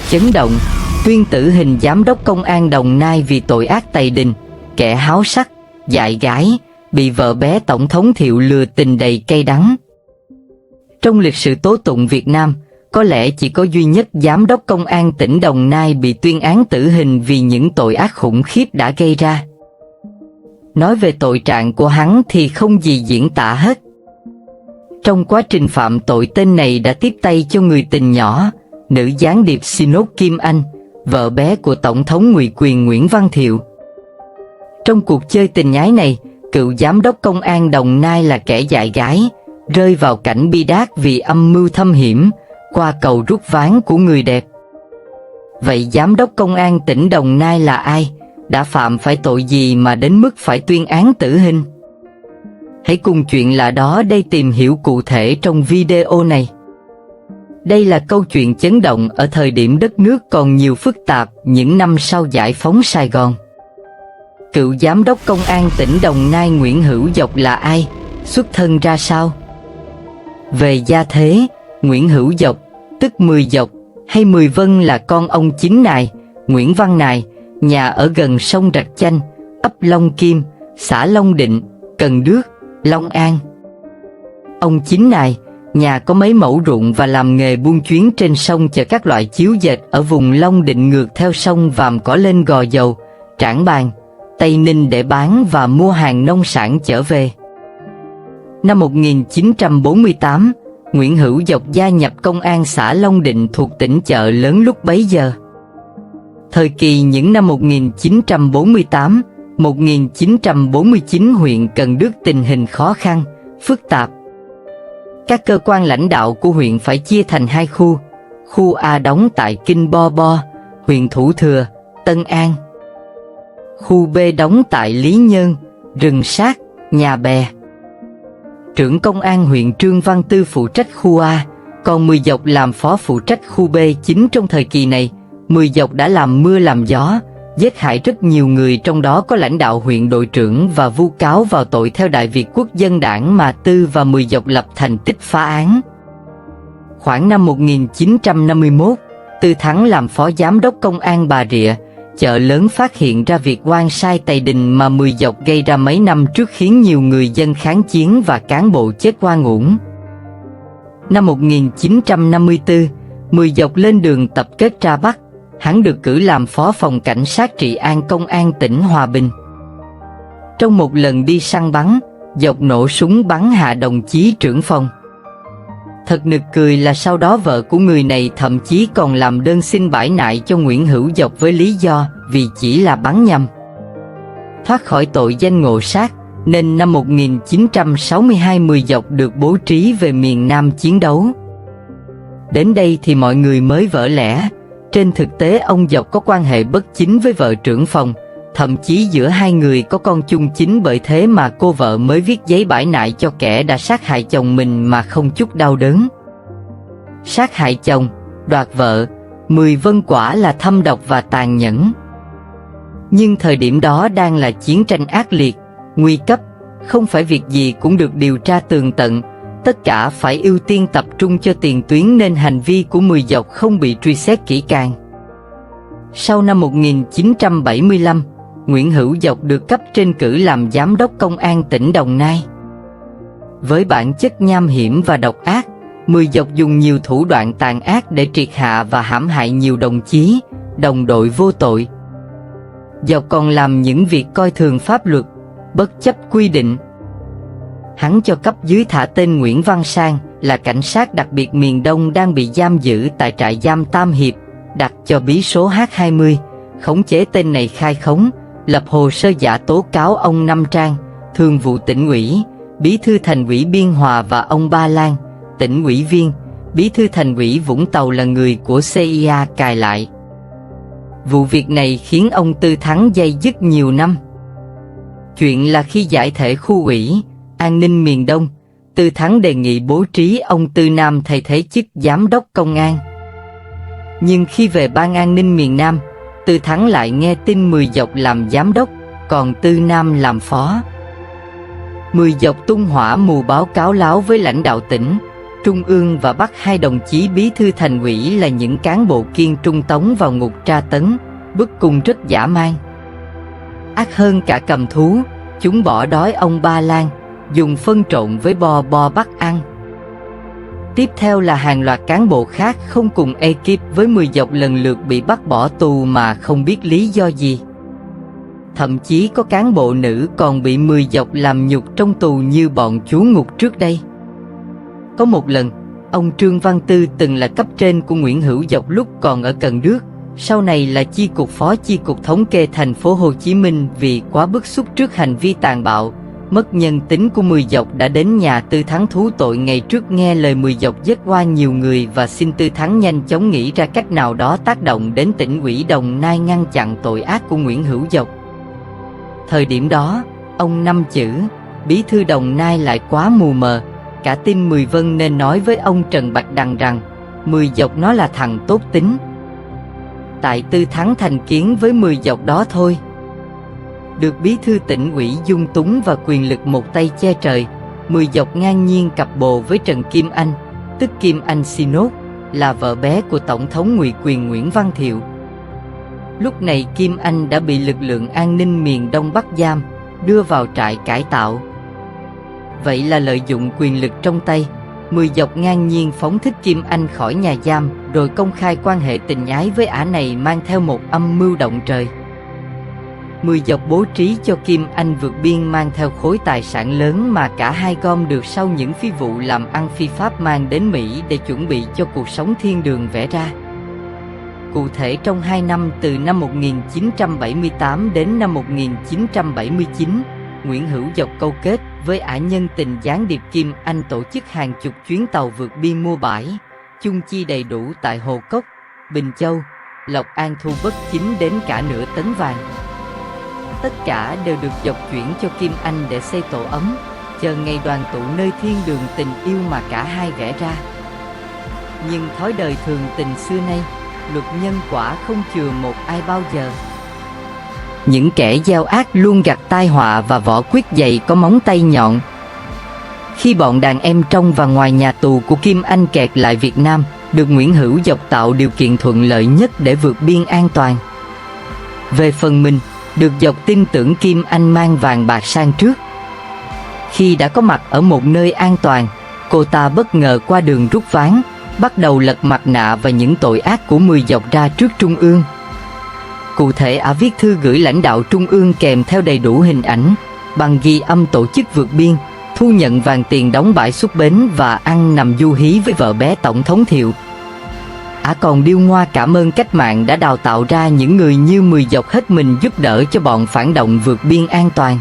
chấn động, tuyên tử hình giám đốc công an Đồng Nai vì tội ác tày đình, kẻ háo sắc, dại gái, bị vợ bé tổng thống Thiệu lừa tình đầy cay đắng. Trong lịch sử tố tụng Việt Nam, có lẽ chỉ có duy nhất giám đốc công an tỉnh Đồng Nai bị tuyên án tử hình vì những tội ác khủng khiếp đã gây ra. Nói về tội trạng của hắn thì không gì diễn tả hết. Trong quá trình phạm tội, tên này đã tiếp tay cho người tình nhỏ, nữ gián điệp Sinốt Kim Anh, vợ bé của Tổng thống ngụy quyền Nguyễn Văn Thiệu. Trong cuộc chơi tình ái này, cựu giám đốc công an Đồng Nai là kẻ dại gái, rơi vào cảnh bi đát vì âm mưu thâm hiểm, qua cầu rút ván của người đẹp. Vậy giám đốc công an tỉnh Đồng Nai là ai? Đã phạm phải tội gì mà đến mức phải tuyên án tử hình? Hãy cùng chuyện lạ đó đây tìm hiểu cụ thể trong video này. Đây là câu chuyện chấn động ở thời điểm đất nước còn nhiều phức tạp những năm sau giải phóng Sài Gòn. Cựu giám đốc công an tỉnh Đồng Nai Nguyễn Hữu Dọc là ai? Xuất thân ra sao? Về gia thế, Nguyễn Hữu Dọc, tức Mười Dọc hay Mười Vân, là con ông Chính Nài, Nguyễn Văn Nài, nhà ở gần sông Rạch Chanh, ấp Long Kim, xã Long Định, Cần Đước, Long An. Ông Chính Nài, nhà có mấy mẫu ruộng và làm nghề buôn chuyến trên sông chở các loại chiếu dệt ở vùng Long Định ngược theo sông Vàm Cỏ lên Gò Dầu, Trảng Bàng, Tây Ninh để bán và mua hàng nông sản chở về. Năm 1948, Nguyễn Hữu Dọc gia nhập công an xã Long Định thuộc tỉnh Chợ Lớn lúc bấy giờ. Thời kỳ những năm 1948, 1949 huyện Cần Đước tình hình khó khăn, phức tạp. Các cơ quan lãnh đạo của huyện phải chia thành hai khu. Khu A đóng tại Kinh Bo Bo, huyện Thủ Thừa, Tân An. Khu B đóng tại Lý Nhơn, Rừng Sát, Nhà Bè. Trưởng công an huyện Trương Văn Tư phụ trách khu A, còn Mười Dọc làm phó phụ trách khu B. Chính trong thời kỳ này, Mười Dọc đã làm mưa làm gió, giết hại rất nhiều người, trong đó có lãnh đạo huyện, đội trưởng, và vu cáo vào tội theo Đại Việt Quốc dân đảng mà Tư và Mười Dọc lập thành tích phá án. Khoảng năm 1951, Tư Thắng làm phó giám đốc công an Bà Rịa, Chợ Lớn, phát hiện ra việc oan sai tày đình mà Mười Dọc gây ra mấy năm trước, khiến nhiều người dân kháng chiến và cán bộ chết oan uổng. Năm 1954, Mười Dọc lên đường tập kết ra Bắc. Hắn được cử làm phó phòng cảnh sát trị an công an tỉnh Hòa Bình. Trong một lần đi săn bắn, Dọc nổ súng bắn hạ đồng chí trưởng phòng. Thật nực cười là sau đó vợ của người này thậm chí còn làm đơn xin bãi nại cho Nguyễn Hữu Dọc với lý do vì chỉ là bắn nhầm. Thoát khỏi tội danh ngộ sát, nên năm 1962 Mười Dọc được bố trí về miền Nam chiến đấu. Đến đây thì mọi người mới vỡ lẽ. Trên thực tế ông Dọc có quan hệ bất chính với vợ trưởng phòng, thậm chí giữa hai người có con chung. Chính bởi thế mà cô vợ mới viết giấy bãi nại cho kẻ đã sát hại chồng mình mà không chút đau đớn. Sát hại chồng, đoạt vợ, Mười Vân quả là thâm độc và tàn nhẫn. Nhưng thời điểm đó đang là chiến tranh ác liệt, nguy cấp, không phải việc gì cũng được điều tra tường tận. Tất cả phải ưu tiên tập trung cho tiền tuyến nên hành vi của Mười Dọc không bị truy xét kỹ càng. Sau năm 1975, Nguyễn Hữu Dọc được cấp trên cử làm giám đốc công an tỉnh Đồng Nai. Với bản chất nham hiểm và độc ác, Mười Dọc dùng nhiều thủ đoạn tàn ác để triệt hạ và hãm hại nhiều đồng chí, đồng đội vô tội. Dọc còn làm những việc coi thường pháp luật, bất chấp quy định. Hắn cho cấp dưới thả tên Nguyễn Văn Sang, là cảnh sát đặc biệt miền Đông đang bị giam giữ tại trại giam Tam Hiệp, đặt cho bí số H20, khống chế tên này khai khống, lập hồ sơ giả tố cáo ông Năm Trang, thường vụ tỉnh ủy, bí thư thành ủy Biên Hòa, và ông Ba Lan, tỉnh ủy viên, bí thư thành ủy Vũng Tàu là người của CIA cài lại. Vụ việc này khiến ông Tư Thắng day dứt nhiều năm. Chuyện là khi giải thể khu ủy an ninh miền Đông, Tư Thắng đề nghị bố trí ông Tư Nam thay thế chức giám đốc công an. Nhưng khi về ban an ninh miền Nam, Tư Thắng lại nghe tin Mười Dọc làm giám đốc, còn Tư Nam làm phó. Mười Dọc tung hỏa mù báo cáo láo với lãnh đạo tỉnh, Trung ương và bắt hai đồng chí bí thư thành ủy là những cán bộ kiên trung tống vào ngục tra tấn, bức cung rất dã man. Ác hơn cả cầm thú, chúng bỏ đói ông Ba Lan, dùng phân trộn với bò bắt ăn. Tiếp theo là hàng loạt cán bộ khác không cùng ekip với 10 dọc lần lượt bị bắt bỏ tù mà không biết lý do gì. Thậm chí có cán bộ nữ còn bị 10 dọc làm nhục trong tù như bọn chú ngục trước đây. Có một lần, ông Trương Văn Tư từng là cấp trên của Nguyễn Hữu Dọc lúc còn ở Cần Đước, sau này là chi cục phó chi cục thống kê thành phố Hồ Chí Minh, vì quá bức xúc trước hành vi tàn bạo, mất nhân tính của 10 dọc đã đến nhà Tư Thắng thú tội ngày trước, nghe lời 10 dọc giết qua nhiều người và xin Tư Thắng nhanh chóng nghĩ ra cách nào đó tác động đến tỉnh ủy Đồng Nai ngăn chặn tội ác của Nguyễn Hữu Dọc. Thời điểm đó, ông Năm Chữ, bí thư Đồng Nai lại quá mù mờ, cả tin 10 Vân nên nói với ông Trần Bạch Đằng rằng 10 dọc nó là thằng tốt tính. Tại Tư Thắng thành kiến với 10 dọc đó thôi. Được bí thư tỉnh ủy dung túng và quyền lực một tay che trời, 10 dọc ngang nhiên cặp bồ với Trần Kim Anh, tức Kim Anh Sinốt, là vợ bé của Tổng thống ngụy quyền Nguyễn Văn Thiệu. Lúc này Kim Anh đã bị lực lượng an ninh miền Đông bắt giam, đưa vào trại cải tạo. Vậy là lợi dụng quyền lực trong tay, 10 dọc ngang nhiên phóng thích Kim Anh khỏi nhà giam, rồi công khai quan hệ tình ái với ả này, mang theo một âm mưu động trời. 10 dọc bố trí cho Kim Anh vượt biên mang theo khối tài sản lớn mà cả hai gom được sau những phi vụ làm ăn phi pháp mang đến Mỹ để chuẩn bị cho cuộc sống thiên đường vẽ ra. Cụ thể trong 2 năm từ năm 1978 đến năm 1979, Nguyễn Hữu Dọc câu kết với ả nhân tình gián điệp Kim Anh tổ chức hàng chục chuyến tàu vượt biên mua bãi, chung chi đầy đủ tại Hồ Cốc, Bình Châu, Lộc An, thu bất chính đến cả nửa tấn vàng. Tất cả đều được Dọc chuyển cho Kim Anh để xây tổ ấm, chờ ngày đoàn tụ nơi thiên đường tình yêu mà cả hai vẽ ra. Nhưng thói đời thường tình xưa nay, luật nhân quả không chừa một ai bao giờ. Những kẻ gieo ác luôn gặt tai họa và vỏ quyết dày có móng tay nhọn. Khi bọn đàn em trong và ngoài nhà tù của Kim Anh kẹt lại Việt Nam, được Nguyễn Hữu Dọc tạo điều kiện thuận lợi nhất để vượt biên an toàn. Về phần mình, được Dọc tin tưởng Kim Anh mang vàng bạc sang trước. Khi đã có mặt ở một nơi an toàn, cô ta bất ngờ qua đường rút ván, bắt đầu lật mặt nạ và những tội ác của 10 dọc ra trước Trung ương. Cụ thể ả viết thư gửi lãnh đạo Trung ương kèm theo đầy đủ hình ảnh, bằng ghi âm tổ chức vượt biên, thu nhận vàng tiền đóng bãi xuất bến và ăn nằm du hí với vợ bé Tổng thống Thiệu. Ả còn điêu ngoa cảm ơn cách mạng đã đào tạo ra những người như 10 dọc hết mình giúp đỡ cho bọn phản động vượt biên an toàn.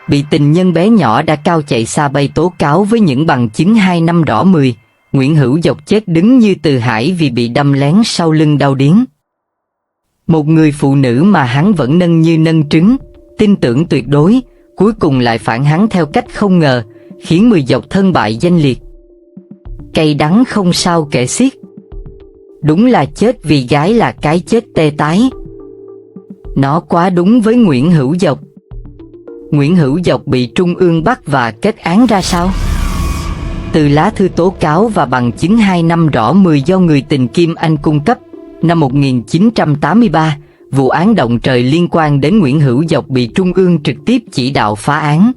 Bị tình nhân bé nhỏ đã cao chạy xa bay tố cáo với những bằng chứng 2 năm đỏ 10, Nguyễn Hữu Dọc chết đứng như Từ Hải vì bị đâm lén sau lưng đau điếng. Một người phụ nữ mà hắn vẫn nâng như nâng trứng, tin tưởng tuyệt đối, cuối cùng lại phản hắn theo cách không ngờ, khiến 10 dọc thân bại danh liệt. Cay đắng không sao kể xiết. Đúng là chết vì gái là cái chết tê tái. Nó quá đúng với Nguyễn Hữu Dọc. Nguyễn Hữu Dọc bị Trung ương bắt và kết án ra sao? Từ lá thư tố cáo và bằng chứng 2 năm rõ 10 do người tình Kim Anh cung cấp, năm 1983, vụ án động trời liên quan đến Nguyễn Hữu Dọc bị Trung ương trực tiếp chỉ đạo phá án.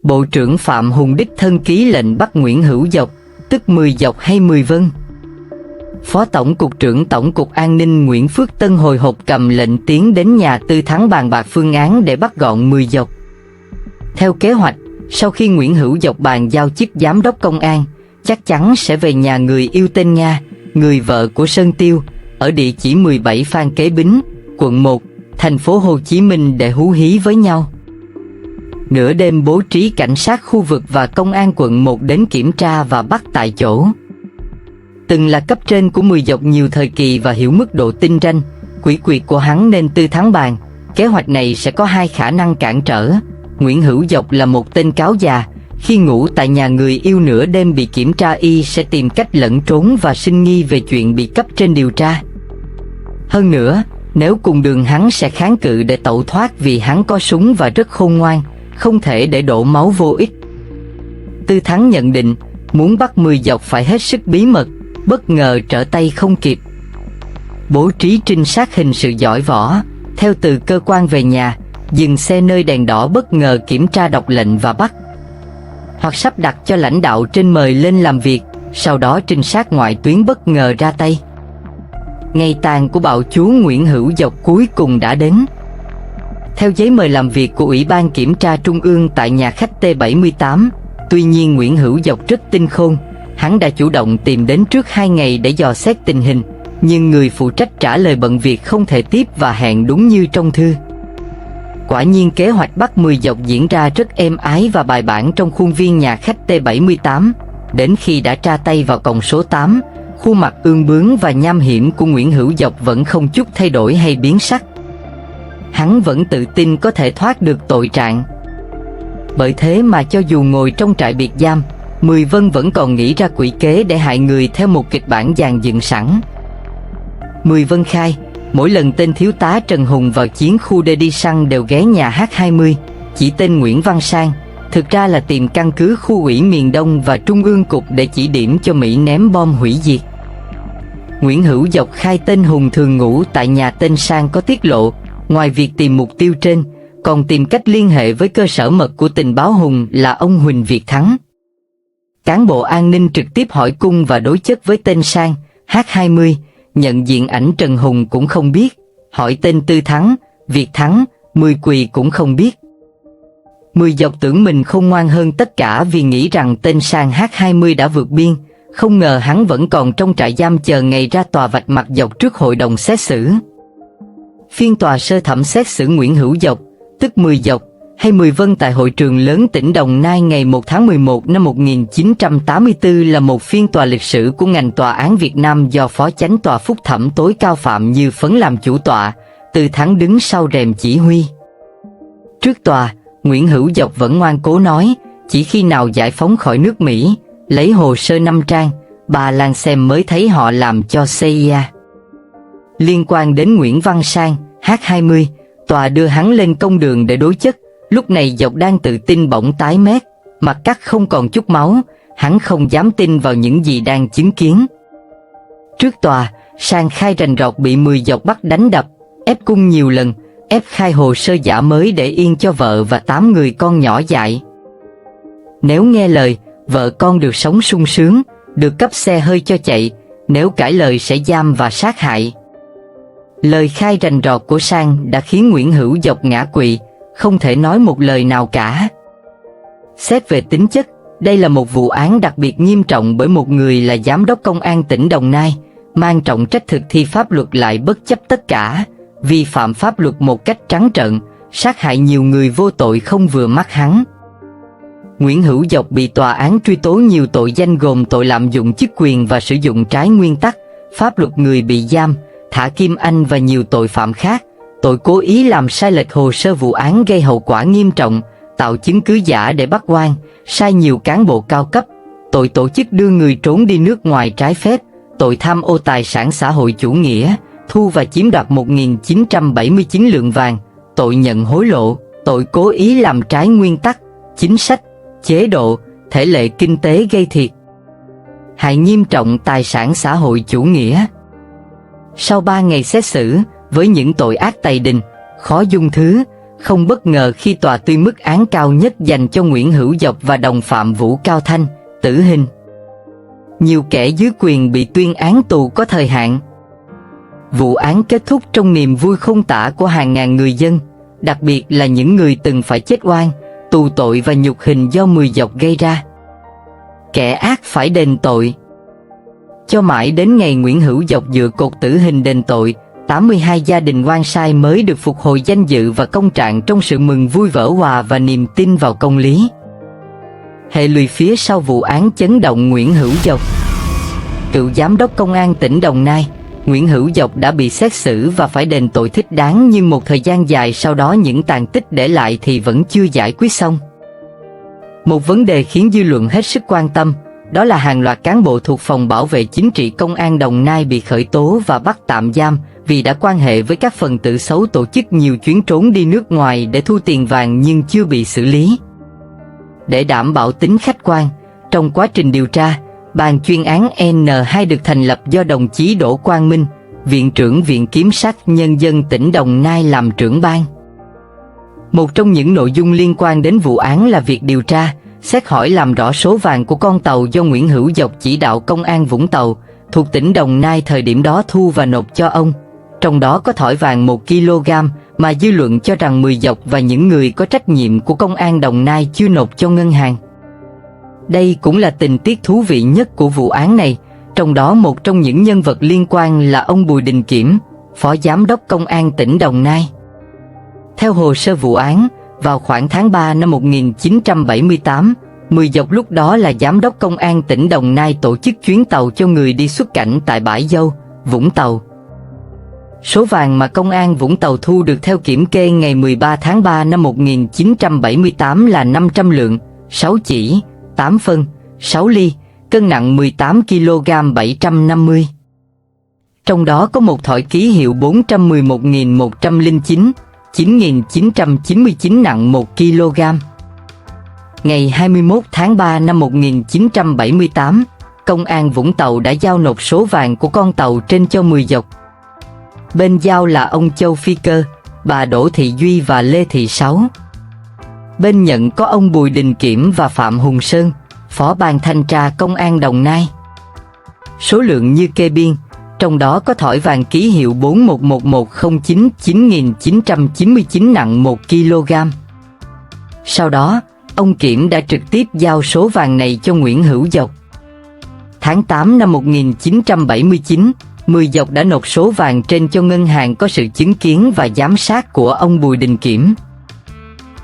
Bộ trưởng Phạm Hùng đích thân ký lệnh bắt Nguyễn Hữu Dọc, tức 10 dọc hay 10 Vân. Phó Tổng cục trưởng Tổng cục An ninh Nguyễn Phước Tân hồi hộp cầm lệnh tiến đến nhà Tư Thắng bàn bạc phương án để bắt gọn 10 dọc. Theo kế hoạch, sau khi Nguyễn Hữu Dọc bàn giao chức giám đốc công an, chắc chắn sẽ về nhà người yêu tên Nga, người vợ của Sơn Tiêu, ở địa chỉ 17 Phan Kế Bính, quận 1, thành phố Hồ Chí Minh để hú hí với nhau. Nửa đêm bố trí cảnh sát khu vực và công an quận 1 đến kiểm tra và bắt tại chỗ. Từng là cấp trên của 10 dọc nhiều thời kỳ và hiểu mức độ tinh ranh, quỷ quyệt của hắn nên Tư Thắng bàn, kế hoạch này sẽ có 2 khả năng cản trở. Nguyễn Hữu Dọc là một tên cáo già, khi ngủ tại nhà người yêu nửa đêm bị kiểm tra y sẽ tìm cách lẫn trốn và sinh nghi về chuyện bị cấp trên điều tra. Hơn nữa, nếu cùng đường hắn sẽ kháng cự để tẩu thoát vì hắn có súng và rất khôn ngoan, không thể để đổ máu vô ích. Tư Thắng nhận định, Muốn bắt 10 dọc phải hết sức bí mật, bất ngờ trở tay không kịp. Bố trí trinh sát hình sự giỏi võ, theo từ cơ quan về nhà, dừng xe nơi đèn đỏ bất ngờ kiểm tra đọc lệnh và bắt. Hoặc sắp đặt cho lãnh đạo trên mời lên làm việc, sau đó trinh sát ngoại tuyến bất ngờ ra tay. Ngày tàn của bạo chúa Nguyễn Hữu Dọc cuối cùng đã đến. Theo giấy mời làm việc của Ủy ban Kiểm tra Trung ương tại nhà khách T78, tuy nhiên Nguyễn Hữu Dọc rất tinh khôn, hắn đã chủ động tìm đến trước 2 ngày để dò xét tình hình, nhưng người phụ trách trả lời bận việc không thể tiếp và hẹn đúng như trong thư. Quả nhiên kế hoạch bắt 10 dọc diễn ra rất êm ái và bài bản trong khuôn viên nhà khách T78, đến khi đã tra tay vào còng số 8, khuôn mặt ương bướng và nham hiểm của Nguyễn Hữu Dọc vẫn không chút thay đổi hay biến sắc. Hắn vẫn tự tin có thể thoát được tội trạng. Bởi thế mà cho dù ngồi trong trại biệt giam, Mười Vân vẫn còn nghĩ ra quỷ kế để hại người theo một kịch bản dàn dựng sẵn. Mười Vân khai, mỗi lần tên thiếu tá Trần Hùng vào chiến khu để đi săn đều ghé nhà H20, chỉ tên Nguyễn Văn Sang, thực ra là tìm căn cứ khu ủy miền Đông và Trung ương cục để chỉ điểm cho Mỹ ném bom hủy diệt. Nguyễn Hữu Dọc khai tên Hùng thường ngủ tại nhà tên Sang có tiết lộ, ngoài việc tìm mục tiêu trên, còn tìm cách liên hệ với cơ sở mật của tình báo Hùng là ông Huỳnh Việt Thắng. Cán bộ an ninh trực tiếp hỏi cung và đối chất với tên Sang, H20, nhận diện ảnh Trần Hùng cũng không biết, hỏi tên Tư Thắng, Việt Thắng, Mười Quỳ cũng không biết. Mười Dọc tưởng mình không ngoan hơn tất cả vì nghĩ rằng tên Sang H20 đã vượt biên, không ngờ hắn vẫn còn trong trại giam chờ ngày ra tòa vạch mặt Dọc trước hội đồng xét xử. Phiên tòa sơ thẩm xét xử Nguyễn Hữu Dọc, tức Mười Dọc, hay Mười Vân tại hội trường lớn tỉnh Đồng Nai ngày 1 tháng 11 năm 1984 là một phiên tòa lịch sử của ngành tòa án Việt Nam do Phó Chánh tòa phúc thẩm tối cao Phạm Như Phấn làm chủ tọa, Từ Thắng đứng sau rèm chỉ huy. Trước tòa, Nguyễn Hữu Dọc vẫn ngoan cố nói, chỉ khi nào giải phóng khỏi nước Mỹ, lấy hồ sơ 5 trang, bà Lan xem mới thấy họ làm cho CIA. Liên quan đến Nguyễn Văn Sang, H20, tòa đưa hắn lên công đường để đối chất. Lúc này Dọc đang tự tin bỗng tái mét, mặt cắt không còn chút máu, hắn không dám tin vào những gì đang chứng kiến. Trước tòa, Sang khai rành rọt bị 10 Dọc bắt đánh đập, ép cung nhiều lần, ép khai hồ sơ giả mới để yên cho vợ và 8 người con nhỏ dại. Nếu nghe lời, vợ con được sống sung sướng, được cấp xe hơi cho chạy, nếu cãi lời sẽ giam và sát hại. Lời khai rành rọt của Sang đã khiến Nguyễn Hữu Dọc ngã quỵ, không thể nói một lời nào cả. Xét về tính chất, đây là một vụ án đặc biệt nghiêm trọng bởi một người là giám đốc công an tỉnh Đồng Nai, mang trọng trách thực thi pháp luật lại bất chấp tất cả, vi phạm pháp luật một cách trắng trợn, sát hại nhiều người vô tội không vừa mắt hắn. Nguyễn Hữu Dọc bị tòa án truy tố nhiều tội danh gồm tội lạm dụng chức quyền và sử dụng trái nguyên tắc, pháp luật người bị giam, thả Kim Anh và nhiều tội phạm khác, tội cố ý làm sai lệch hồ sơ vụ án gây hậu quả nghiêm trọng, tạo chứng cứ giả để bắt oan, sai nhiều cán bộ cao cấp, tội tổ chức đưa người trốn đi nước ngoài trái phép, tội tham ô tài sản xã hội chủ nghĩa, thu và chiếm đoạt 1.979 lượng vàng, tội nhận hối lộ, tội cố ý làm trái nguyên tắc, chính sách, chế độ, thể lệ kinh tế gây thiệt hại nghiêm trọng tài sản xã hội chủ nghĩa. Sau 3 ngày xét xử, với những tội ác tày đình, khó dung thứ, không bất ngờ khi tòa tuyên mức án cao nhất dành cho Nguyễn Hữu Dọc và đồng phạm Vũ Cao Thanh, tử hình. Nhiều kẻ dưới quyền bị tuyên án tù có thời hạn. Vụ án kết thúc trong niềm vui không tả của hàng ngàn người dân, đặc biệt là những người từng phải chết oan, tù tội và nhục hình do 10 Dọc gây ra. Kẻ ác phải đền tội. Cho mãi đến ngày Nguyễn Hữu Dọc dựa cột tử hình đền tội, 82 gia đình oan sai mới được phục hồi danh dự và công trạng trong sự mừng vui vỡ hòa và niềm tin vào công lý. Hệ lụy phía sau vụ án chấn động Nguyễn Hữu Dọc. Cựu giám đốc công an tỉnh Đồng Nai, Nguyễn Hữu Dọc đã bị xét xử và phải đền tội thích đáng, nhưng một thời gian dài sau đó những tàn tích để lại thì vẫn chưa giải quyết xong. Một vấn đề khiến dư luận hết sức quan tâm, đó là hàng loạt cán bộ thuộc Phòng Bảo vệ Chính trị Công an Đồng Nai bị khởi tố và bắt tạm giam vì đã quan hệ với các phần tử xấu tổ chức nhiều chuyến trốn đi nước ngoài để thu tiền vàng nhưng chưa bị xử lý. Để đảm bảo tính khách quan, Trong quá trình điều tra, ban chuyên án N2 được thành lập do đồng chí Đỗ Quang Minh, Viện trưởng Viện Kiểm sát Nhân dân tỉnh Đồng Nai làm trưởng ban. Một trong những nội dung liên quan đến vụ án là việc điều tra, xét hỏi làm rõ số vàng của con tàu do Nguyễn Hữu Dọc chỉ đạo Công an Vũng Tàu, thuộc tỉnh Đồng Nai thời điểm đó thu và nộp cho ông. Trong đó có thỏi vàng 1 kg mà dư luận cho rằng 10 Dọc và những người có trách nhiệm của Công an Đồng Nai chưa nộp cho ngân hàng. Đây cũng là tình tiết thú vị nhất của vụ án này, trong đó một trong những nhân vật liên quan là ông Bùi Đình Kiểm, Phó Giám đốc Công an tỉnh Đồng Nai. Theo hồ sơ vụ án, vào khoảng tháng 3 năm 1978, 10 Dọc lúc đó là Giám đốc Công an tỉnh Đồng Nai tổ chức chuyến tàu cho người đi xuất cảnh tại Bãi Dâu, Vũng Tàu. Số vàng mà Công an Vũng Tàu thu được theo kiểm kê ngày 13 tháng 3 năm 1978 là 500 lượng, 6 chỉ, 8 phân, 6 ly, cân nặng 18 kg 750. Trong đó có một thỏi ký hiệu 411.109, 9.999 nặng 1 kg. Ngày 21 tháng 3 năm 1978, Công an Vũng Tàu đã giao nộp số vàng của con tàu trên cho 10 Dọc. Bên giao là ông Châu Phi Cơ, bà Đỗ Thị Duy và Lê Thị Sáu. Bên nhận có ông Bùi Đình Kiểm và Phạm Hùng Sơn, Phó ban thanh tra Công an Đồng Nai. Số lượng như kê biên, trong đó có thỏi vàng ký hiệu 411109 9.999 nặng 1 kg. Sau đó, ông Kiểm đã trực tiếp giao số vàng này cho Nguyễn Hữu Dọc. Tháng 8 năm 1979, 10 Dọc đã nộp số vàng trên cho ngân hàng có sự chứng kiến và giám sát của ông Bùi Đình Kiểm.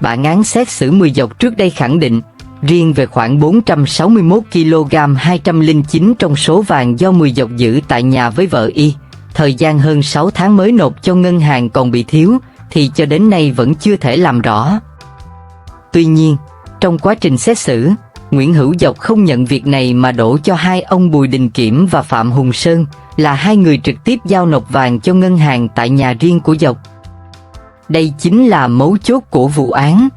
Bản án xét xử 10 Dọc trước đây khẳng định, riêng về khoảng 461 kg 209 trong số vàng do 10 Dọc giữ tại nhà với vợ y, thời gian hơn 6 tháng mới nộp cho ngân hàng còn bị thiếu, thì cho đến nay vẫn chưa thể làm rõ. Tuy nhiên, trong quá trình xét xử, Nguyễn Hữu Dọc không nhận việc này mà đổ cho hai ông Bùi Đình Kiểm và Phạm Hùng Sơn, là hai người trực tiếp giao nộp vàng cho ngân hàng tại nhà riêng của Dọc. Đây chính là mấu chốt của vụ án.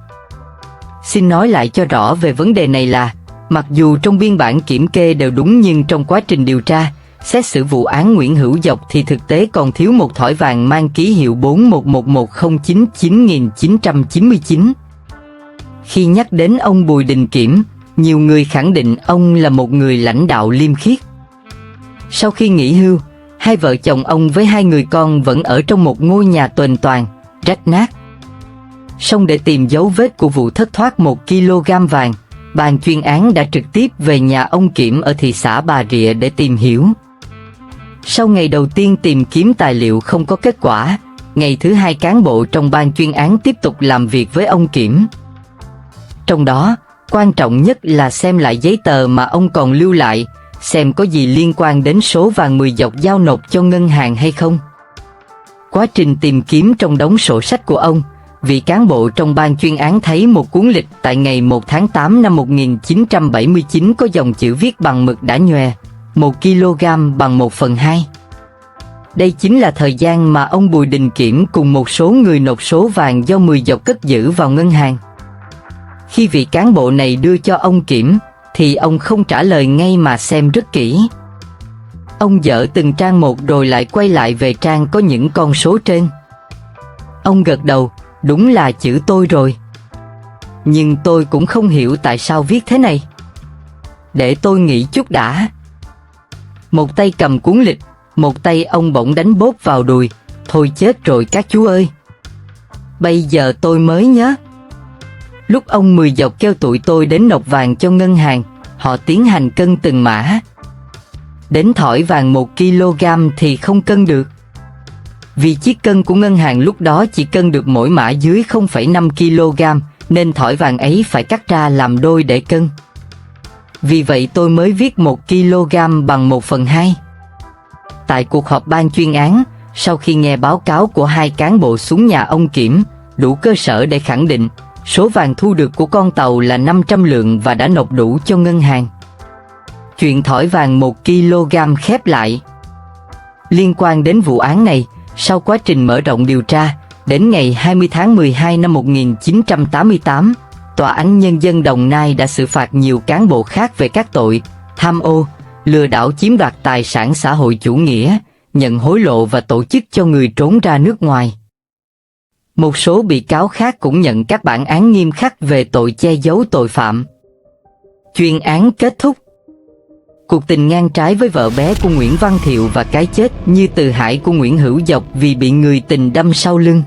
Xin nói lại cho rõ về vấn đề này là, mặc dù trong biên bản kiểm kê đều đúng nhưng trong quá trình điều tra, xét xử vụ án Nguyễn Hữu Dọc thì thực tế còn thiếu một thỏi vàng mang ký hiệu 411109 9.999. Khi nhắc đến ông Bùi Đình Kiểm, nhiều người khẳng định ông là một người lãnh đạo liêm khiết. Sau khi nghỉ hưu, hai vợ chồng ông với hai người con vẫn ở trong một ngôi nhà tuềnh toàng, rách nát. Song để tìm dấu vết của vụ thất thoát 1 kg vàng, ban chuyên án đã trực tiếp về nhà ông Kiểm ở thị xã Bà Rịa để tìm hiểu. Sau ngày đầu tiên tìm kiếm tài liệu không có kết quả, ngày thứ hai cán bộ trong ban chuyên án tiếp tục làm việc với ông Kiểm. Trong đó, quan trọng nhất là xem lại giấy tờ mà ông còn lưu lại, xem có gì liên quan đến số vàng 10 Dọc giao nộp cho ngân hàng hay không. Quá trình tìm kiếm trong đống sổ sách của ông, vị cán bộ trong ban chuyên án thấy một cuốn lịch tại ngày 1 tháng 8 năm 1979 có dòng chữ viết bằng mực đã nhòe, 1 kg bằng 1/2. Đây chính là thời gian mà ông Bùi Đình Kiểm cùng một số người nộp số vàng do 10 Dọc cất giữ vào ngân hàng. Khi vị cán bộ này đưa cho ông Kiểm, thì ông không trả lời ngay mà xem rất kỹ. Ông dở từng trang một rồi lại quay lại về trang có những con số trên. Ông gật đầu, đúng là chữ tôi rồi. Nhưng tôi cũng không hiểu tại sao viết thế này. Để tôi nghĩ chút đã. Một tay cầm cuốn lịch, một tay ông bỗng đánh bốp vào đùi. Thôi chết rồi các chú ơi. Bây giờ tôi mới nhớ. Lúc ông 10 Dọc kêu tụi tôi đến nộp vàng cho ngân hàng, họ tiến hành cân từng mã. Đến thỏi vàng 1 kg thì không cân được. Vì chiếc cân của ngân hàng lúc đó chỉ cân được mỗi mã dưới 0,5 kg, nên thỏi vàng ấy phải cắt ra làm đôi để cân. Vì vậy tôi mới viết 1 kg bằng 1/2. Tại cuộc họp ban chuyên án, sau khi nghe báo cáo của hai cán bộ xuống nhà ông Kiểm, đủ cơ sở để khẳng định số vàng thu được của con tàu là 500 lượng và đã nộp đủ cho ngân hàng. Chuyện thỏi vàng 1 kg khép lại. Liên quan đến vụ án này, sau quá trình mở rộng điều tra, đến ngày 20 tháng 12 năm 1988, Tòa án Nhân dân Đồng Nai đã xử phạt nhiều cán bộ khác về các tội tham ô, lừa đảo chiếm đoạt tài sản xã hội chủ nghĩa, nhận hối lộ và tổ chức cho người trốn ra nước ngoài. Một số bị cáo khác cũng nhận các bản án nghiêm khắc về tội che giấu tội phạm. Chuyên án kết thúc. Cuộc tình ngang trái với vợ bé của Nguyễn Văn Thiệu và cái chết như từ hải của Nguyễn Hữu Dọc vì bị người tình đâm sau lưng.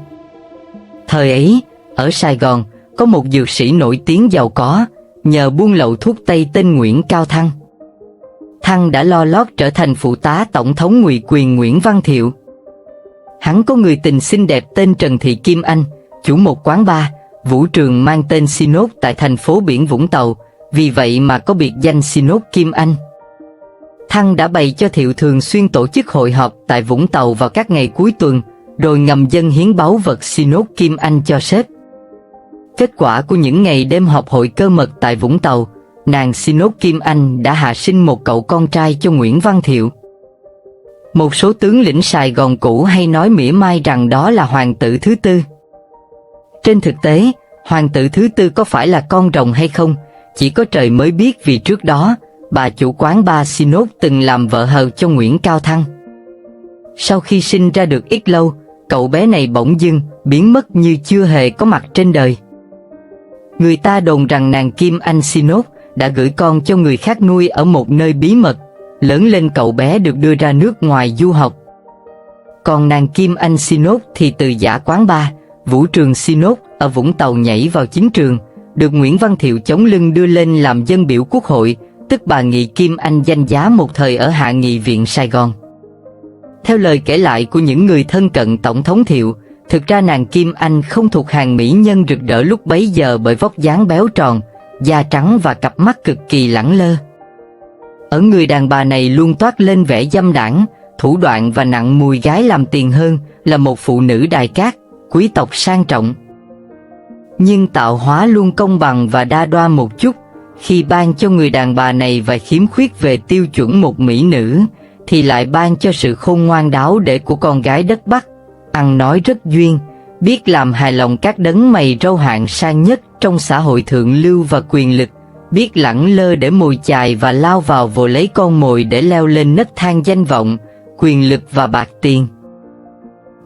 Thời ấy, ở Sài Gòn, có một dược sĩ nổi tiếng giàu có, nhờ buôn lậu thuốc Tây tên Nguyễn Cao Thăng. Thăng đã lo lót trở thành phụ tá tổng thống ngụy quyền Nguyễn Văn Thiệu. Hắn có người tình xinh đẹp tên Trần Thị Kim Anh, chủ một quán bar, vũ trường mang tên Sinốt tại thành phố biển Vũng Tàu, vì vậy mà có biệt danh Sinốt Kim Anh. Thăng đã bày cho Thiệu thường xuyên tổ chức hội họp tại Vũng Tàu vào các ngày cuối tuần, rồi ngầm dâng hiến báu vật Sinốt Kim Anh cho sếp. Kết quả của những ngày đêm họp hội cơ mật tại Vũng Tàu, nàng Sinốt Kim Anh đã hạ sinh một cậu con trai cho Nguyễn Văn Thiệu. Một số tướng lĩnh Sài Gòn cũ hay nói mỉa mai rằng đó là hoàng tử thứ tư. Trên thực tế, hoàng tử thứ tư có phải là con rồng hay không, chỉ có trời mới biết, vì trước đó, bà chủ quán bar Sinốt từng làm vợ hờ cho Nguyễn Cao Thăng. Sau khi sinh ra được ít lâu, cậu bé này bỗng dưng biến mất như chưa hề có mặt trên đời. Người ta đồn rằng nàng Kim Anh Sinốt đã gửi con cho người khác nuôi ở một nơi bí mật. Lớn lên cậu bé được đưa ra nước ngoài du học. Còn nàng Kim Anh Sinốt thì từ giả quán bar, vũ trường Sinốt ở Vũng Tàu nhảy vào chính trường, được Nguyễn Văn Thiệu chống lưng đưa lên làm dân biểu Quốc hội, tức bà Nghị Kim Anh danh giá một thời ở Hạ nghị viện Sài Gòn. Theo lời kể lại của những người thân cận Tổng thống Thiệu, thực ra nàng Kim Anh không thuộc hàng mỹ nhân rực rỡ lúc bấy giờ bởi vóc dáng béo tròn, da trắng và cặp mắt cực kỳ lẳng lơ. Ở người đàn bà này luôn toát lên vẻ dâm đãng, thủ đoạn và nặng mùi gái làm tiền hơn là một phụ nữ đài cát, quý tộc sang trọng. Nhưng tạo hóa luôn công bằng và đa đoan một chút, khi ban cho người đàn bà này vài khiếm khuyết về tiêu chuẩn một mỹ nữ, thì lại ban cho sự khôn ngoan đáo để của con gái đất Bắc, ăn nói rất duyên, biết làm hài lòng các đấng mày râu hạng sang nhất trong xã hội thượng lưu và quyền lực, biết lẳng lơ để mồi chài và lao vào vồ lấy con mồi để leo lên nấc thang danh vọng, quyền lực và bạc tiền.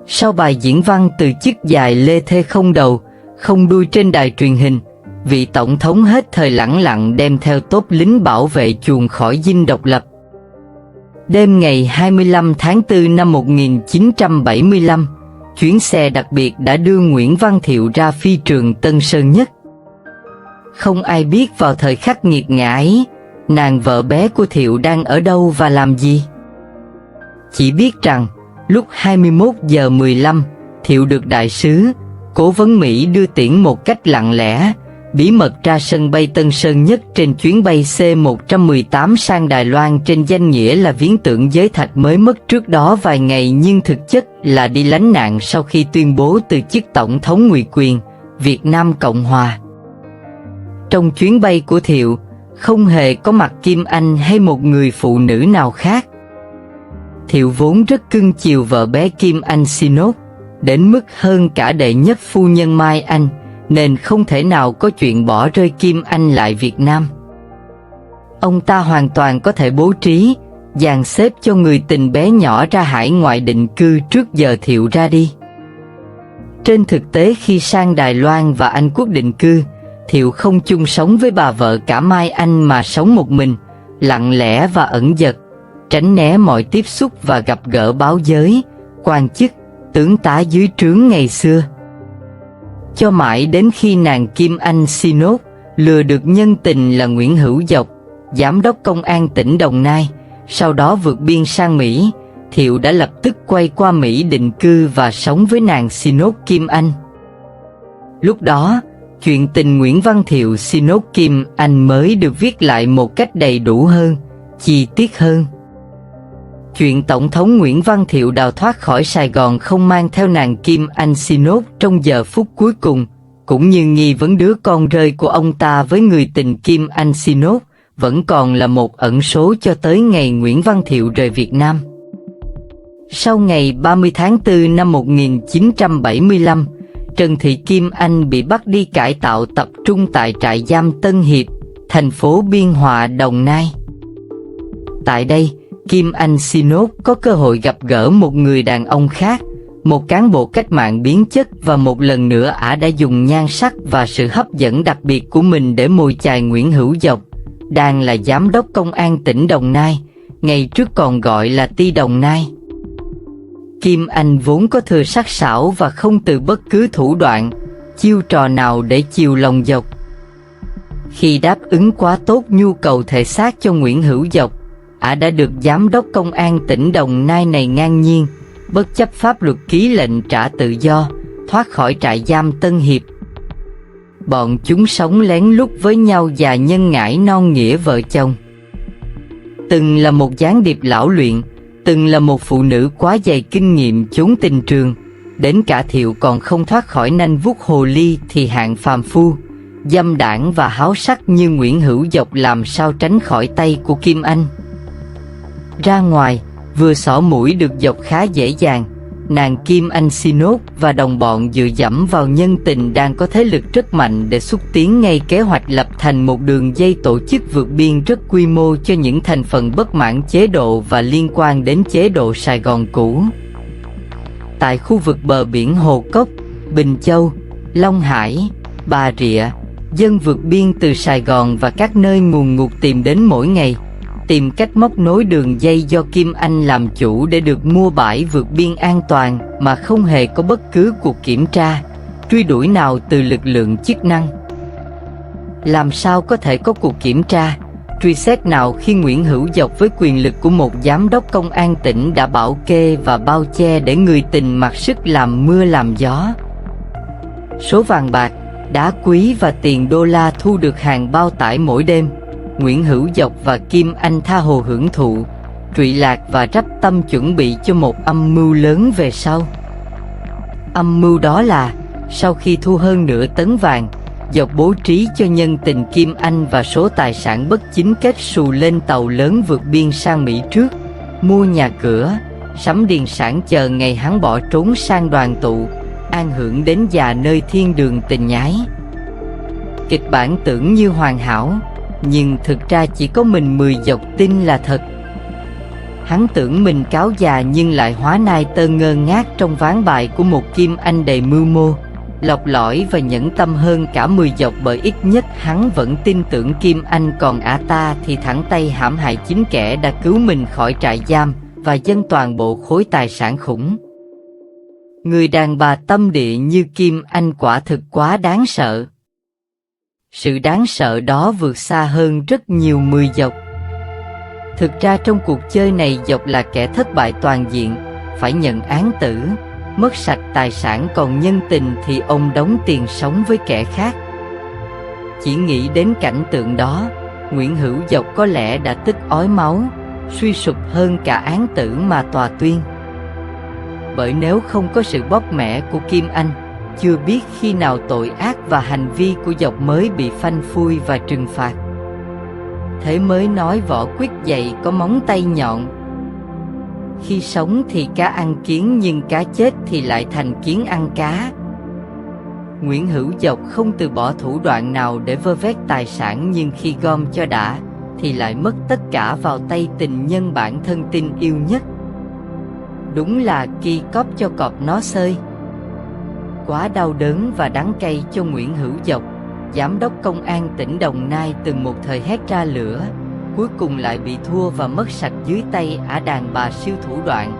Sau bài diễn văn từ chức dài lê thê không đầu, không đuôi trên đài truyền hình, vị tổng thống hết thời lẳng lặng đem theo tốp lính bảo vệ chuồn khỏi dinh độc lập. Đêm ngày 25 tháng 4 năm 1975, chuyến xe đặc biệt đã đưa Nguyễn Văn Thiệu ra phi trường Tân Sơn Nhất. Không ai biết vào thời khắc nghiệt ngã ấy, nàng vợ bé của Thiệu đang ở đâu và làm gì. Chỉ biết rằng, lúc 21 giờ 15, Thiệu được đại sứ, cố vấn Mỹ đưa tiễn một cách lặng lẽ, bí mật ra sân bay Tân Sơn Nhất trên chuyến bay C-118 sang Đài Loan, trên danh nghĩa là viếng tượng giới thạch mới mất trước đó vài ngày, nhưng thực chất là đi lánh nạn sau khi tuyên bố từ chức Tổng thống ngụy quyền Việt Nam Cộng Hòa. Trong chuyến bay của Thiệu, không hề có mặt Kim Anh hay một người phụ nữ nào khác. Thiệu vốn rất cưng chiều vợ bé Kim Anh Sinốt, đến mức hơn cả đệ nhất phu nhân Mai Anh, nên không thể nào có chuyện bỏ rơi Kim Anh lại Việt Nam. Ông ta hoàn toàn có thể bố trí, dàn xếp cho người tình bé nhỏ ra hải ngoại định cư trước giờ Thiệu ra đi. Trên thực tế, khi sang Đài Loan và Anh Quốc định cư, Thiệu không chung sống với bà vợ cả Mai Anh mà sống một mình, lặng lẽ và ẩn dật, tránh né mọi tiếp xúc và gặp gỡ báo giới, quan chức, tướng tá dưới trướng ngày xưa. Cho mãi đến khi nàng Kim Anh Sinốt lừa được nhân tình là Nguyễn Hữu Dọc, giám đốc công an tỉnh Đồng Nai, sau đó vượt biên sang Mỹ, Thiệu đã lập tức quay qua Mỹ định cư và sống với nàng Sinốt Kim Anh. Lúc đó, chuyện tình Nguyễn Văn Thiệu Sinốt Kim Anh mới được viết lại một cách đầy đủ hơn, chi tiết hơn. Chuyện Tổng thống Nguyễn Văn Thiệu đào thoát khỏi Sài Gòn không mang theo nàng Kim Anh Sinốt trong giờ phút cuối cùng, cũng như nghi vấn đứa con rơi của ông ta với người tình Kim Anh Sinốt, vẫn còn là một ẩn số cho tới ngày Nguyễn Văn Thiệu rời Việt Nam. Sau ngày 30 tháng 4 năm 1975, Trần Thị Kim Anh bị bắt đi cải tạo tập trung tại trại giam Tân Hiệp, thành phố Biên Hòa, Đồng Nai. Tại đây, Kim Anh Sinốt có cơ hội gặp gỡ một người đàn ông khác, một cán bộ cách mạng biến chất, và một lần nữa ả đã dùng nhan sắc và sự hấp dẫn đặc biệt của mình để mồi chài Nguyễn Hữu Dọc, đang là giám đốc công an tỉnh Đồng Nai, ngày trước còn gọi là Ti Đồng Nai. Kim Anh vốn có thừa sắc sảo và không từ bất cứ thủ đoạn, chiêu trò nào để chiều lòng Dọc. Khi đáp ứng quá tốt nhu cầu thể xác cho Nguyễn Hữu Dọc, ả đã được giám đốc công an tỉnh Đồng Nai này ngang nhiên, bất chấp pháp luật ký lệnh trả tự do, thoát khỏi trại giam Tân Hiệp. Bọn chúng sống lén lút với nhau và nhân ngãi non nghĩa vợ chồng. Từng là một gián điệp lão luyện, từng là một phụ nữ quá dày kinh nghiệm chốn tình trường, đến cả Thiệu còn không thoát khỏi nanh vuốt hồ ly thì hạng phàm phu, dâm đảng và háo sắc như Nguyễn Hữu Dọc làm sao tránh khỏi tay của Kim Anh. Ra ngoài, vừa xỏ mũi được Dọc khá dễ dàng, nàng Kim Anh Sinốt và đồng bọn dựa dẫm vào nhân tình đang có thế lực rất mạnh để xúc tiến ngay kế hoạch lập thành một đường dây tổ chức vượt biên rất quy mô cho những thành phần bất mãn chế độ và liên quan đến chế độ Sài Gòn cũ. Tại khu vực bờ biển Hồ Cốc, Bình Châu, Long Hải, Bà Rịa, dân vượt biên từ Sài Gòn và các nơi nguồn ngục tìm đến mỗi ngày, tìm cách móc nối đường dây do Kim Anh làm chủ để được mua bãi vượt biên an toàn mà không hề có bất cứ cuộc kiểm tra, truy đuổi nào từ lực lượng chức năng. Làm sao có thể có cuộc kiểm tra, truy xét nào khi Nguyễn Hữu Dọc với quyền lực của một giám đốc công an tỉnh đã bảo kê và bao che để người tình mặc sức làm mưa làm gió? Số vàng bạc, đá quý và tiền đô la thu được hàng bao tải mỗi đêm, Nguyễn Hữu Dọc và Kim Anh tha hồ hưởng thụ, trụy lạc và rắp tâm chuẩn bị cho một âm mưu lớn về sau. Âm mưu đó là, sau khi thu hơn nửa tấn vàng, Dọc bố trí cho nhân tình Kim Anh và số tài sản bất chính kết xù lên tàu lớn vượt biên sang Mỹ trước, mua nhà cửa, sắm điền sản chờ ngày hắn bỏ trốn sang đoàn tụ, an hưởng đến già nơi thiên đường tình nhái. Kịch bản tưởng như hoàn hảo, nhưng thực ra chỉ có mình 10 Dọc tin là thật. Hắn tưởng mình cáo già nhưng lại hóa nai tơ ngơ ngác trong ván bài của một Kim Anh đầy mưu mô, lọc lõi và nhẫn tâm hơn cả 10 Dọc, bởi ít nhất hắn vẫn tin tưởng Kim Anh, còn ả ta thì thẳng tay hãm hại chính kẻ đã cứu mình khỏi trại giam và dâng toàn bộ khối tài sản khủng. Người đàn bà tâm địa như Kim Anh quả thực quá đáng sợ. Sự đáng sợ đó vượt xa hơn rất nhiều 10 Dọc. Thực ra trong cuộc chơi này Dọc là kẻ thất bại toàn diện, phải nhận án tử, mất sạch tài sản, còn nhân tình thì ông đóng tiền sống với kẻ khác. Chỉ nghĩ đến cảnh tượng đó, Nguyễn Hữu Dọc có lẽ đã tức ói máu, suy sụp hơn cả án tử mà tòa tuyên. Bởi nếu không có sự bóp mẽ của Kim Anh, chưa biết khi nào tội ác và hành vi của Dọc mới bị phanh phui và trừng phạt. Thế mới nói vỏ quyết dày có móng tay nhọn. Khi sống thì cá ăn kiến, nhưng cá chết thì lại thành kiến ăn cá. Nguyễn Hữu Dọc không từ bỏ thủ đoạn nào để vơ vét tài sản, nhưng khi gom cho đã thì lại mất tất cả vào tay tình nhân bản thân tin yêu nhất. Đúng là ki cóp cho cọp nó xơi. Quá đau đớn và đắng cay cho Nguyễn Hữu Dọc, giám đốc công an tỉnh Đồng Nai từng một thời hét ra lửa, cuối cùng lại bị thua và mất sạch dưới tay ả đàn bà siêu thủ đoạn,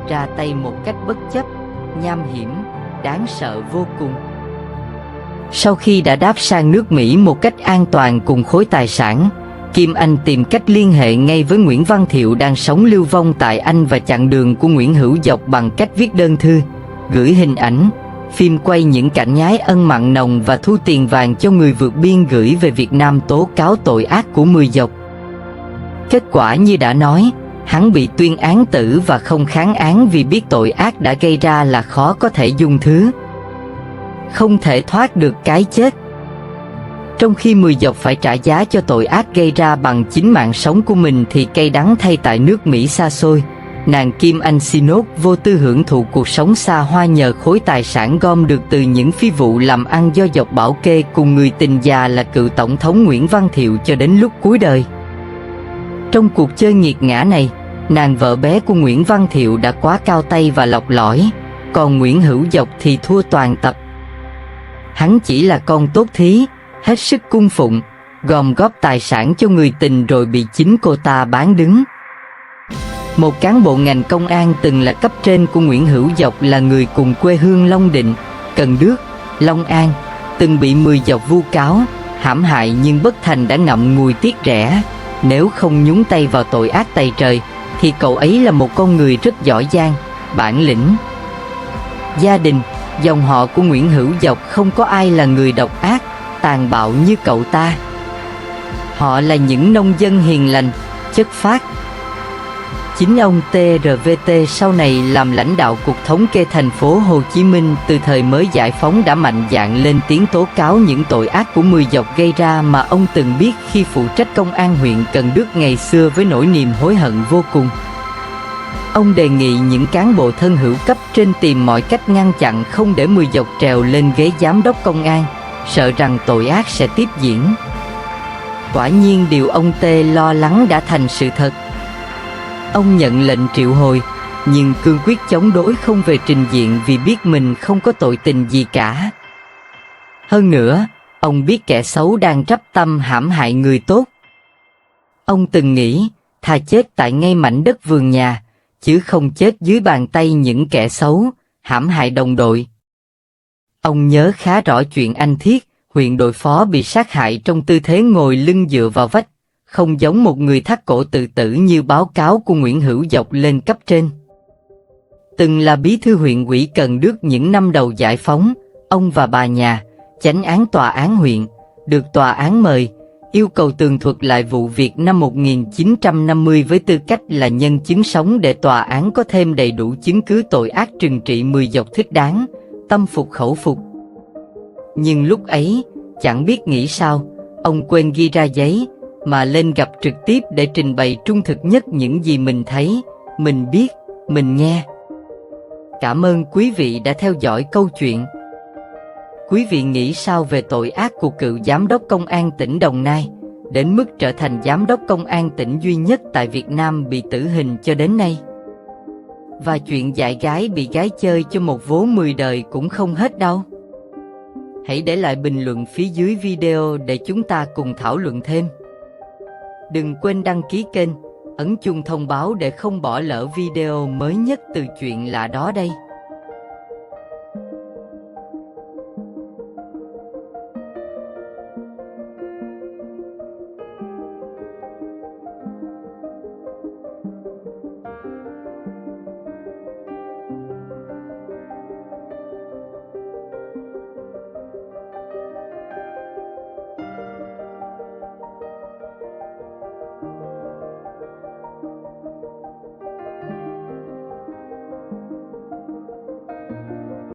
ra tay một cách bất chấp, nham hiểm, đáng sợ vô cùng. Sau khi đã đáp sang nước Mỹ một cách an toàn cùng khối tài sản, Kim Anh tìm cách liên hệ ngay với Nguyễn Văn Thiệu đang sống lưu vong tại Anh và chặn đường của Nguyễn Hữu Dọc bằng cách viết đơn thư, gửi hình ảnh, phim quay những cảnh nhái ân mặn nồng và thu tiền vàng cho người vượt biên gửi về Việt Nam tố cáo tội ác của 10 Dọc. Kết quả như đã nói, hắn bị tuyên án tử và không kháng án vì biết tội ác đã gây ra là khó có thể dung thứ, không thể thoát được cái chết. Trong khi 10 Dọc phải trả giá cho tội ác gây ra bằng chính mạng sống của mình, thì cay đắng thay tại nước Mỹ xa xôi, nàng Kim Anh Sinốt vô tư hưởng thụ cuộc sống xa hoa nhờ khối tài sản gom được từ những phi vụ làm ăn do Dọc Bảo Kê cùng người tình già là cựu tổng thống Nguyễn Văn Thiệu cho đến lúc cuối đời. Trong cuộc chơi nghiệt ngã này, nàng vợ bé của Nguyễn Văn Thiệu đã quá cao tay và lọc lõi, còn Nguyễn Hữu Dọc thì thua toàn tập. Hắn chỉ là con tốt thí, hết sức cung phụng, gom góp tài sản cho người tình rồi bị chính cô ta bán đứng. Một cán bộ ngành công an từng là cấp trên của Nguyễn Hữu Dọc là người cùng quê hương Long Định, Cần Đước, Long An, từng bị 10 Dọc vu cáo, hãm hại nhưng bất thành đã ngậm ngùi tiếc rẻ. Nếu không nhúng tay vào tội ác tày trời, thì cậu ấy là một con người rất giỏi giang, bản lĩnh. Gia đình, dòng họ của Nguyễn Hữu Dọc không có ai là người độc ác, tàn bạo như cậu ta. Họ là những nông dân hiền lành, chất phác. Chính ông TRVT sau này làm lãnh đạo Cục Thống kê thành phố Hồ Chí Minh từ thời mới giải phóng đã mạnh dạn lên tiếng tố cáo những tội ác của 10 Dọc gây ra mà ông từng biết khi phụ trách công an huyện Cần Đước ngày xưa với nỗi niềm hối hận vô cùng. Ông đề nghị những cán bộ thân hữu cấp trên tìm mọi cách ngăn chặn không để 10 Dọc trèo lên ghế giám đốc công an, sợ rằng tội ác sẽ tiếp diễn. Quả nhiên điều ông T lo lắng đã thành sự thật. Ông nhận lệnh triệu hồi, nhưng cương quyết chống đối không về trình diện vì biết mình không có tội tình gì cả. Hơn nữa, ông biết kẻ xấu đang trắp tâm hãm hại người tốt. Ông từng nghĩ, thà chết tại ngay mảnh đất vườn nhà, chứ không chết dưới bàn tay những kẻ xấu, hãm hại đồng đội. Ông nhớ khá rõ chuyện anh Thiết, huyện đội phó bị sát hại trong tư thế ngồi lưng dựa vào vách, không giống một người thắt cổ tự tử như báo cáo của Nguyễn Hữu Dọc lên cấp trên. Từng là bí thư huyện ủy Cần Đước những năm đầu giải phóng, ông và bà nhà, chánh án tòa án huyện, được tòa án mời, yêu cầu tường thuật lại vụ việc năm 1950 với tư cách là nhân chứng sống để tòa án có thêm đầy đủ chứng cứ tội ác trừng trị 10 Dọc thích đáng, tâm phục khẩu phục. Nhưng lúc ấy, chẳng biết nghĩ sao, ông quên ghi ra giấy, mà lên gặp trực tiếp để trình bày trung thực nhất những gì mình thấy, mình biết, mình nghe. Cảm ơn quý vị đã theo dõi câu chuyện. Quý vị nghĩ sao về tội ác của cựu giám đốc công an tỉnh Đồng Nai, đến mức trở thành giám đốc công an tỉnh duy nhất tại Việt Nam bị tử hình cho đến nay? Và chuyện dạy gái bị gái chơi cho một vố 10 đời cũng không hết đâu. Hãy để lại bình luận phía dưới video để chúng ta cùng thảo luận thêm. Đừng quên đăng ký kênh, ấn chuông thông báo để không bỏ lỡ video mới nhất từ Chuyện Lạ Đó đây.